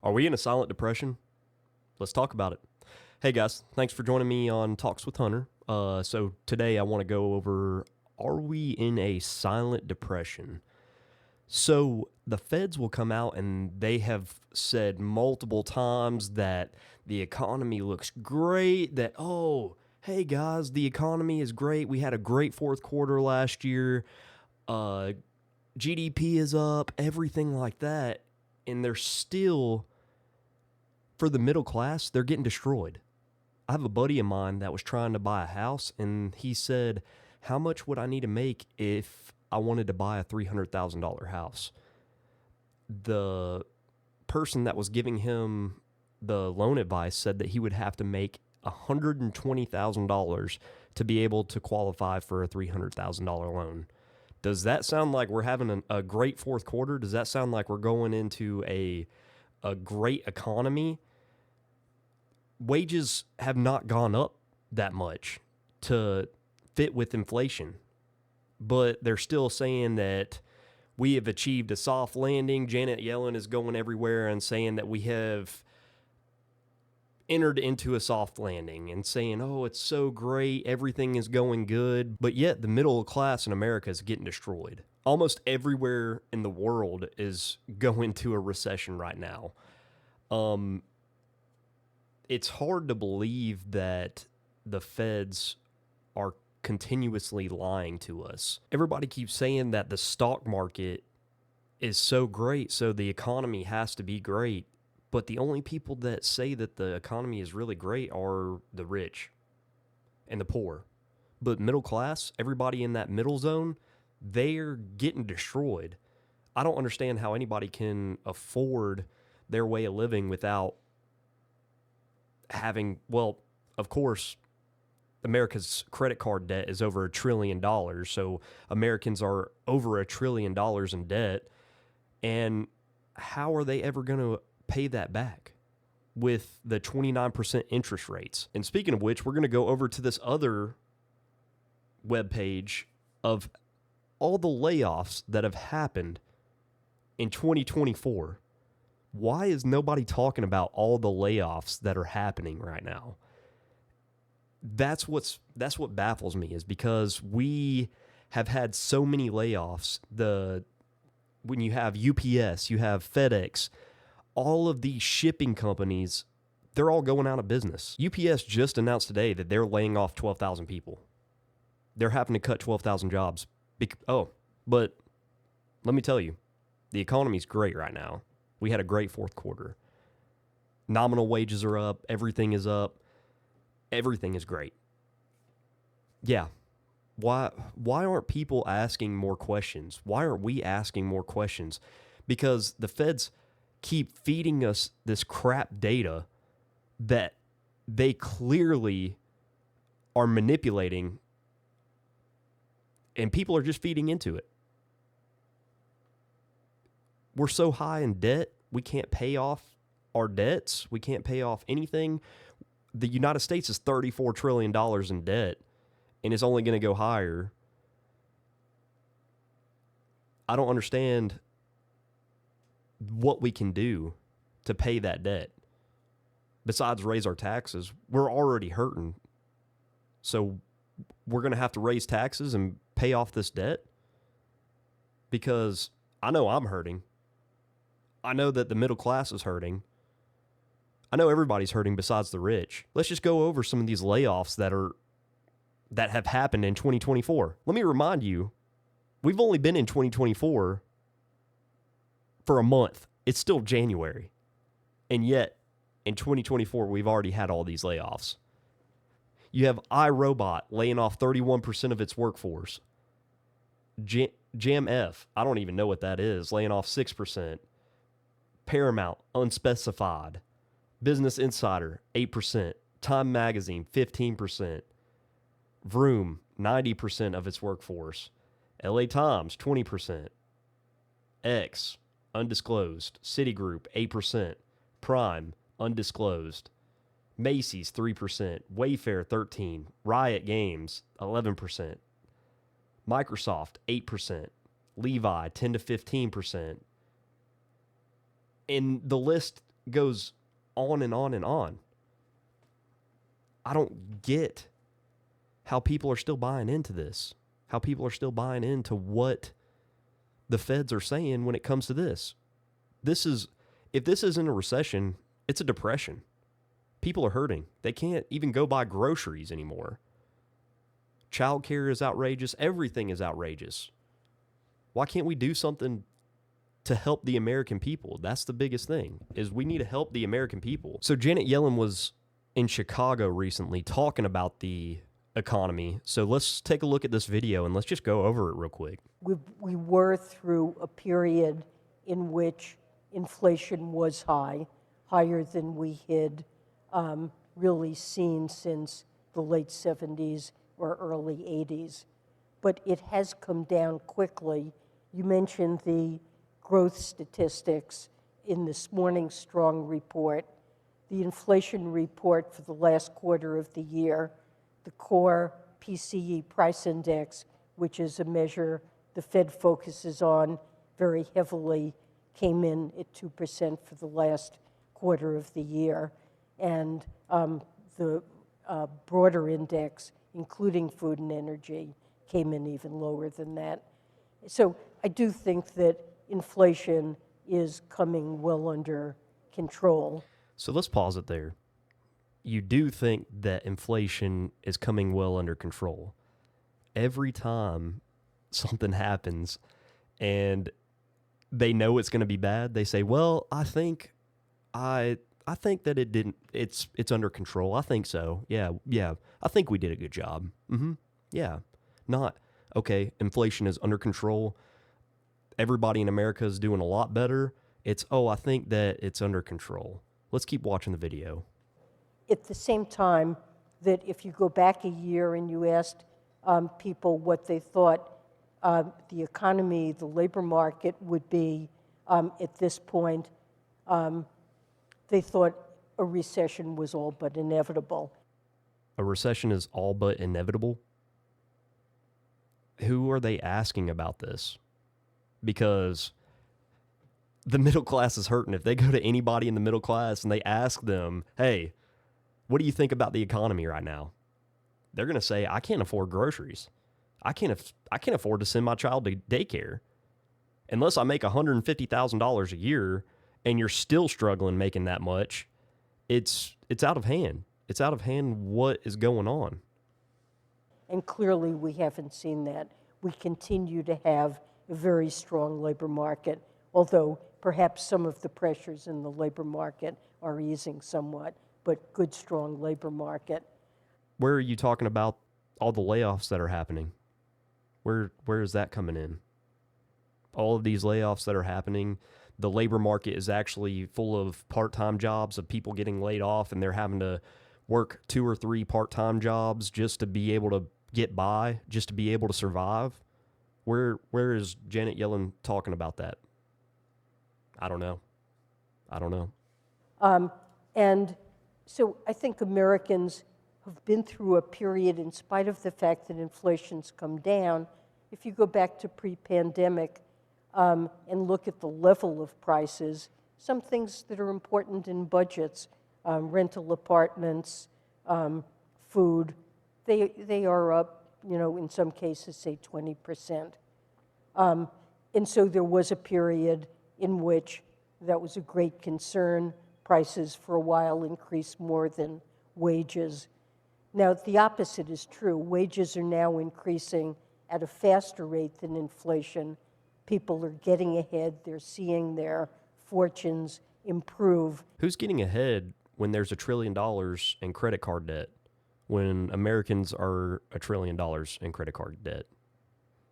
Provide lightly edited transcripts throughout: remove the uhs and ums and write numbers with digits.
Are we in a silent depression? Let's talk about it. Hey guys, thanks for joining me on Talks with Hunter. So today I want to go over, are we in a silent depression? So the feds will come out and they have said multiple times that the economy looks great, that, oh, hey guys, the economy is great. We had a great fourth quarter last year. Uh, GDP is up, everything like that. And they're still, for the middle class, they're getting destroyed. I have a buddy of mine that was trying to buy a house, and he said, how much would I need to make if I wanted to buy a $300,000 house? The person that was giving him the loan advice said that he would have to make $120,000 to be able to qualify for a $300,000 loan. Does that sound like we're having a great fourth quarter? Does that sound like we're going into a great economy? Wages have not gone up that much to fit with inflation, but they're still saying that we have achieved a soft landing. Janet Yellen is going everywhere and saying that we have entered into a soft landing and saying, oh, it's so great, everything is going good. But yet the middle class in America is getting destroyed. Almost everywhere in the world is going to a recession right now. It's hard to believe that the feds are continuously lying to us. Everybody keeps saying that the stock market is so great, so the economy has to be great. But the only people that say that the economy is really great are the rich and the poor. But middle class, everybody in that middle zone, they're getting destroyed. I don't understand how anybody can afford their way of living without having, well, of course, America's credit card debt is over $1 trillion. So Americans are over $1 trillion in debt. And how are they ever going to pay that back with the 29% interest rates? And speaking of which, we're going to go over to this other webpage of all the layoffs that have happened in 2024. Why is nobody talking about all the layoffs that are happening right now? That's what baffles me, is because we have had so many layoffs. When you have UPS, you have FedEx, all of these shipping companies, they're all going out of business. UPS just announced today that they're laying off 12,000 people. They're having to cut 12,000 jobs. But let me tell you, the economy's great right now. We had a great fourth quarter. Nominal wages are up. Everything is up. Everything is great. Yeah. Why aren't people asking more questions? Why aren't we asking more questions? Because the feds keep feeding us this crap data that they clearly are manipulating, and people are just feeding into it. We're so high in debt, we can't pay off our debts. We can't pay off anything. The United States is $34 trillion in debt, and it's only going to go higher. I don't understand what we can do to pay that debt. Besides raise our taxes, we're already hurting. So we're going to have to raise taxes and pay off this debt? Because I know I'm hurting. I know that the middle class is hurting. I know everybody's hurting besides the rich. Let's just go over some of these layoffs that have happened in 2024. Let me remind you, we've only been in 2024 for a month. It's still January. And yet, in 2024, we've already had all these layoffs. You have iRobot laying off 31% of its workforce. JamF, I don't even know what that is, laying off 6%. Paramount, unspecified. Business Insider, 8%. Time Magazine, 15%. Vroom, 90% of its workforce. LA Times, 20%. X, undisclosed. Citigroup, 8%. Prime, undisclosed. Macy's, 3%. Wayfair, 13%. Riot Games, 11%. Microsoft, 8%. Levi, 10 to 15%. And the list goes on and on and on. I don't get how people are still buying into this, how people are still buying into what the feds are saying when it comes to this. If this isn't a recession, it's a depression. People are hurting. They can't even go buy groceries anymore. Childcare is outrageous. Everything is outrageous. Why can't we do something to help the American people? That's the biggest thing, is we need to help the American people. So Janet Yellen was in Chicago recently talking about the economy. So let's take a look at this video and let's just go over it real quick. We were through a period in which inflation was high, higher than we had really seen since the late 70s or early 80s. But it has come down quickly. You mentioned the growth statistics in this morning's strong report. The inflation report for the last quarter of the year, the core PCE price index, which is a measure the Fed focuses on very heavily, came in at 2% for the last quarter of the year. And the broader index, including food and energy, came in even lower than that. So I do think that inflation is coming well under control. So let's pause it there. You do think that inflation is coming well under control. Every time something happens and they know it's going to be bad, they say, well, I think that it's under control. I think so. Yeah. I think we did a good job. Yeah. Not, okay, inflation is under control. Everybody in America is doing a lot better. It's, I think that it's under control. Let's keep watching the video. At the same time, that if you go back a year and you asked people what they thought the economy, the labor market would be at this point, they thought a recession was all but inevitable. A recession is all but inevitable? Who are they asking about this? Because the middle class is hurting. If they go to anybody in the middle class and they ask them, hey, what do you think about the economy right now? They're going to say, I can't afford groceries. I can't afford to send my child to daycare. Unless I make $150,000 a year and you're still struggling making that much, it's out of hand. It's out of hand what is going on. And clearly we haven't seen that. We continue to have a very strong labor market, although perhaps some of the pressures in the labor market are easing somewhat, but good, strong labor market. Where are you talking about all the layoffs that are happening? Where is that coming in? All of these layoffs that are happening, the labor market is actually full of part-time jobs of people getting laid off, and they're having to work 2 or 3 part-time jobs just to be able to get by, just to be able to survive. Where is Janet Yellen talking about that? I don't know. And so I think Americans have been through a period, in spite of the fact that inflation's come down. If you go back to pre-pandemic and look at the level of prices, some things that are important in budgets, rental apartments, food, they are up, in some cases, say 20%. And so there was a period in which that was a great concern. Prices for a while increased more than wages. Now, the opposite is true. Wages are now increasing at a faster rate than inflation. People are getting ahead. They're seeing their fortunes improve. Who's getting ahead when there's $1 trillion in credit card debt? When Americans are $1 trillion in credit card debt?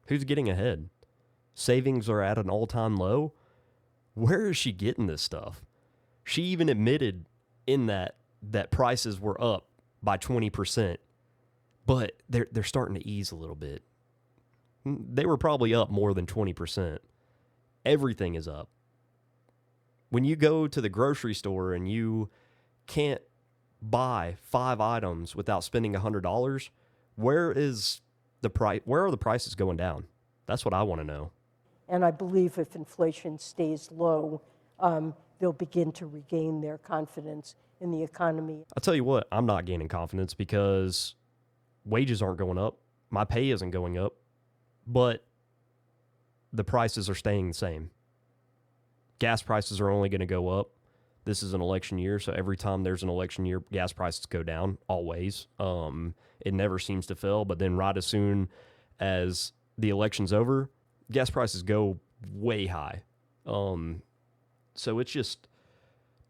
Who's getting ahead? Savings are at an all-time low? Where is she getting this stuff? She even admitted in that prices were up by 20%, but they're starting to ease a little bit. They were probably up more than 20%. Everything is up. When you go to the grocery store and you can't buy 5 items without spending $100, where are the prices going down? That's what I want to know. And I believe if inflation stays low, they'll begin to regain their confidence in the economy. I'll tell you what, I'm not gaining confidence because wages aren't going up. My pay isn't going up, but the prices are staying the same. Gas prices are only going to go up. This is an election year, so every time there's an election year, gas prices go down, always. It never seems to fail, but then right as soon as the election's over, gas prices go way high. So it's just,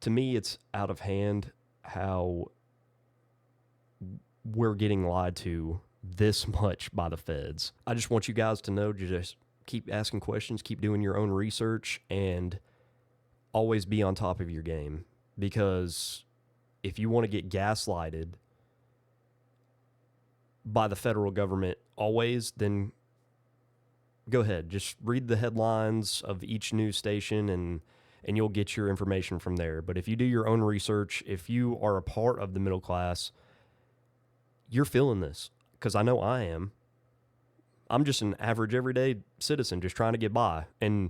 to me, it's out of hand how we're getting lied to this much by the feds. I just want you guys to know, just keep asking questions, keep doing your own research, and always be on top of your game. Because if you want to get gaslighted by the federal government always, then go ahead. Just read the headlines of each news station and you'll get your information from there. But if you do your own research, if you are a part of the middle class, you're feeling this, because I know I am. I'm just an average everyday citizen just trying to get by. And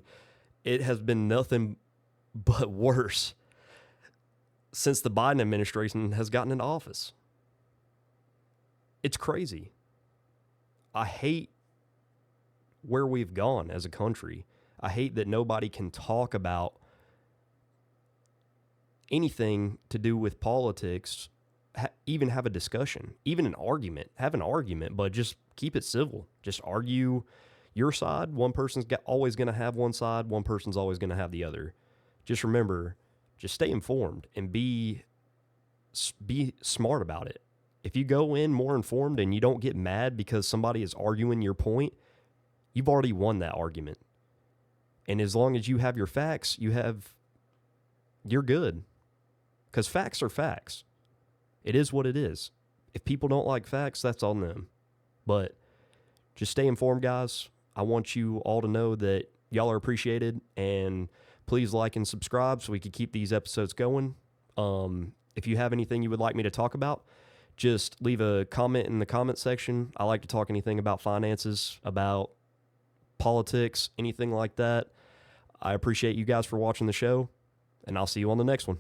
it has been nothing but worse since the Biden administration has gotten into office. It's crazy. I hate where we've gone as a country. I hate that nobody can talk about anything to do with politics, even have a discussion, even an argument. Have an argument, but just keep it civil. Just argue your side. One person's always going to have one side. One person's always going to have the other. Just remember, just stay informed and be smart about it. If you go in more informed and you don't get mad because somebody is arguing your point, you've already won that argument. And as long as you have your facts, you're good. Because facts are facts. It is what it is. If people don't like facts, that's on them. But just stay informed, guys. I want you all to know that y'all are appreciated, and please like and subscribe so we can keep these episodes going. If you have anything you would like me to talk about, just leave a comment in the comment section. I like to talk anything about finances, about politics, anything like that. I appreciate you guys for watching the show, and I'll see you on the next one.